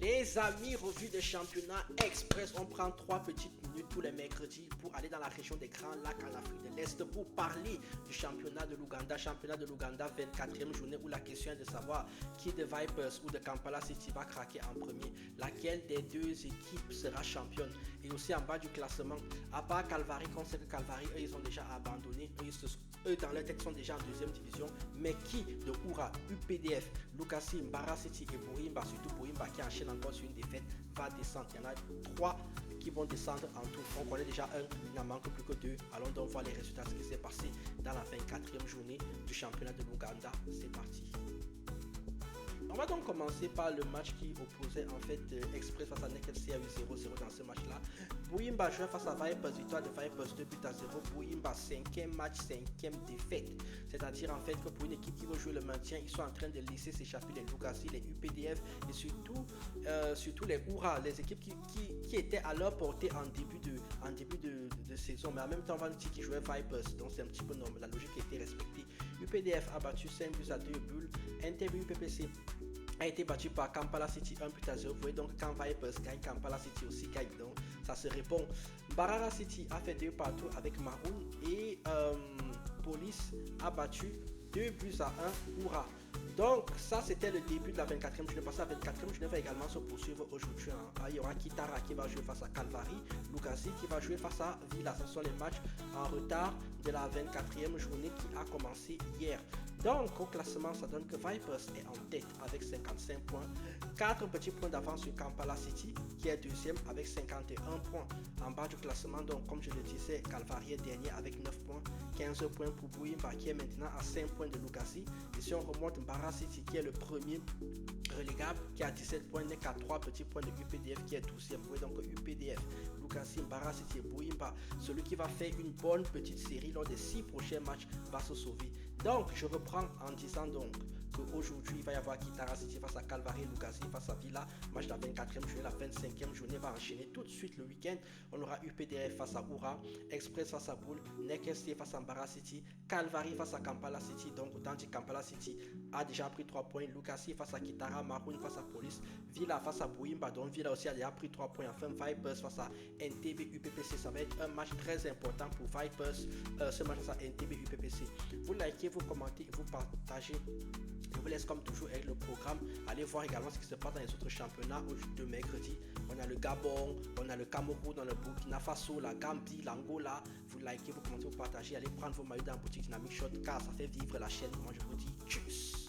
Les amis, revue de championnat express. On prend 3 petites minutes tous les mercredis pour aller dans la région des Grands Lacs en Afrique de l'Est pour parler du championnat de l'Ouganda. Championnat de l'Ouganda, 24e journée où la question est de savoir qui de Vipers ou de Kampala City va craquer en premier. Laquelle des deux équipes sera championne. Et aussi en bas du classement, à part Calvary, qu'on sait que Calvary, eux, ils ont déjà abandonné. Eux, dans leur tête, sont déjà en deuxième division. Mais qui de Oura, UPDF, Lukasi, Mbara City et Bourimba, surtout Bourimba qui enchaîne encore sur une défaite, va descendre. Il y en a 3 qui vont descendre en tout. On connaît déjà un, il n'en manque plus que 2. Allons donc voir les résultats, ce qui s'est passé dans la 24e journée du championnat de l'Ouganda. C'est parti. On va donc commencer par le match qui opposait en fait Express face à NEC-FC a eu 0-0 dans ce match-là. Bouimba jouait face à Vipers, victoire de Vipers 2 buts à 0. Bouimba, 5e match, 5e défaite. C'est-à-dire en fait que pour une équipe qui veut jouer le maintien, ils sont en train de laisser s'échapper les Lugasi, les UPDF et surtout les Oura, les équipes qui étaient à leur portée en début de saison. Mais en même temps, on va nous dire qu'ils jouaient Vipers, donc c'est un petit peu normal, la logique a été respectée. UPDF a battu 5 buts à 2 bulles. NTB UPPC a été battu par Kampala City 1 but à 0. Vous voyez donc quand Vipers gagne, Kampala City aussi gagne. Donc ça se répond. Barara City a fait 2 partout avec Maroon et Police a battu 2 buts à 1 Oura. Donc ça c'était le début de la 24e journée. Parce que la 24e journée va également se poursuivre aujourd'hui. Il y aura Kitara qui va jouer face à Calvary, Lugasi qui va jouer face à Villa. Ce sont les matchs en retard de la 24e journée qui a commencé hier. Donc au classement ça donne que Vipers est en tête avec 55 points, 4 petits points d'avance sur Kampala City qui est deuxième avec 51 points. En bas du classement, donc comme je le disais, Calvary est dernier avec 9 points, 15 points pour Bouimba qui est maintenant à 5 points de Lugasi. Et si on remonte, Mbara City qui est le premier relégable qui a 17 points, n'est qu'à 3 petits points de UPDF qui est 12e. Vous voyez donc UPDF, Lugasi, Mbara City et Bouimba, celui qui va faire une bonne petite série lors des 6 prochains matchs va se sauver. Donc je reprends en disant donc qu'aujourd'hui il va y avoir Kitara City face à Calvary, Lugasi face à Villa, match de la 24e journée, la 25e journée va enchaîner tout de suite le week-end. On aura UPDF face à Oura, Express face à Boule, NEC-FC face à Mbara City, Calvary face à Kampala City. Donc autant dire Kampala City a déjà pris 3 points, Lugasi face à Kitara, Maroon face à Police, Villa face à Bouimba, donc Villa aussi a déjà pris 3 points. Enfin Vipers face à NTB UPPC, ça va être un match très important pour Vipers, ce match face à NTB UPPC. Vous likez, vous commentez, vous partagez. Je vous laisse comme toujours avec le programme. Allez voir également ce qui se passe dans les autres championnats de mercredi. On a le Gabon, on a le Cameroun, dans le Burkina Faso, la Gambie, l'Angola. Vous likez, vous commentez, vous partagez. Allez prendre vos maillots dans la boutique Dynamic Shot car ça fait vivre la chaîne. Moi je vous dis tchuss.